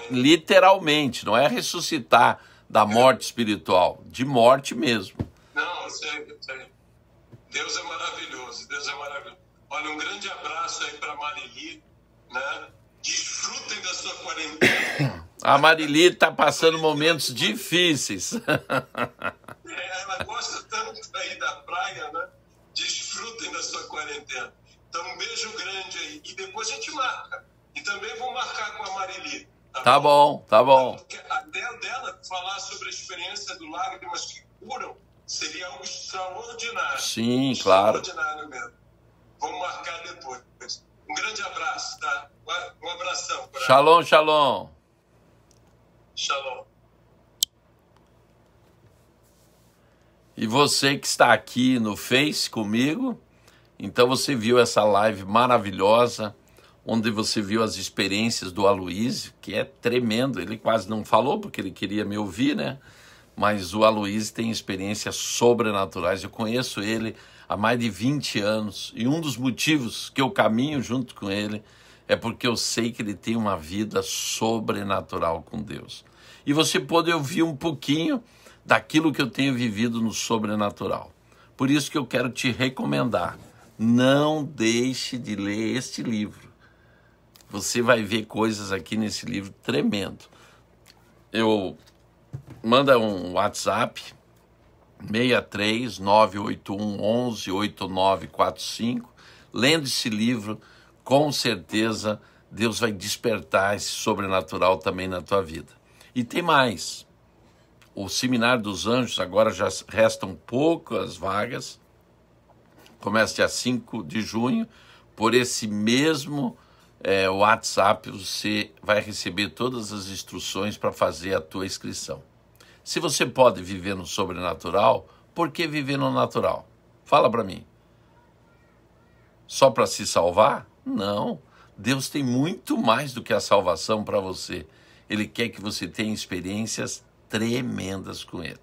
[SPEAKER 2] Literalmente, não é ressuscitar da morte espiritual, de morte mesmo.
[SPEAKER 1] Não, eu sei. Deus é maravilhoso, Deus é maravilhoso. Olha, um grande abraço aí para Marili, né? Desfrutem da sua quarentena.
[SPEAKER 2] A Marili está passando momentos difíceis.
[SPEAKER 1] Ela gosta tanto aí da praia, né? Desfrutem da sua quarentena. Então, um beijo grande aí. E depois a gente marca. E também vou marcar com a Marili.
[SPEAKER 2] Tá bom.
[SPEAKER 1] Até dela falar sobre a experiência do Lágrimas que Curam seria algo extraordinário.
[SPEAKER 2] Sim, claro.
[SPEAKER 1] Extraordinário mesmo. Vamos marcar depois. Um grande abraço, tá? Um abração.
[SPEAKER 2] Shalom, shalom.
[SPEAKER 1] Shalom.
[SPEAKER 2] E você que está aqui no Face comigo, então você viu essa live maravilhosa, onde você viu as experiências do Aloysio, que é tremendo. Ele quase não falou porque ele queria me ouvir, né? Mas o Aloysio tem experiências sobrenaturais. Eu conheço ele há mais de 20 anos. E um dos motivos que eu caminho junto com ele é porque eu sei que ele tem uma vida sobrenatural com Deus. E você pode ouvir um pouquinho daquilo que eu tenho vivido no sobrenatural. Por isso que eu quero te recomendar. Não deixe de ler este livro. Você vai ver coisas aqui nesse livro tremendo. Manda um WhatsApp, 63 981 11 8945. Lendo esse livro, com certeza Deus vai despertar esse sobrenatural também na tua vida. E tem mais. O Seminário dos Anjos, agora já restam poucas vagas. Começa dia 5 de junho. Por esse mesmo WhatsApp, você vai receber todas as instruções para fazer a tua inscrição. Se você pode viver no sobrenatural, por que viver no natural? Fala para mim. Só para se salvar? Não. Deus tem muito mais do que a salvação para você. Ele quer que você tenha experiências tremendas com Ele.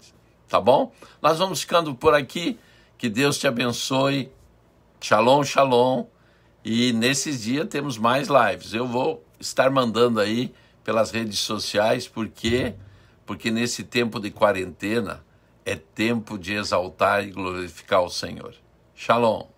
[SPEAKER 2] Tá bom? Nós vamos ficando por aqui. Que Deus te abençoe. Shalom, shalom. E nesses dias temos mais lives. Eu vou estar mandando aí pelas redes sociais, porque nesse tempo de quarentena é tempo de exaltar e glorificar o Senhor. Shalom.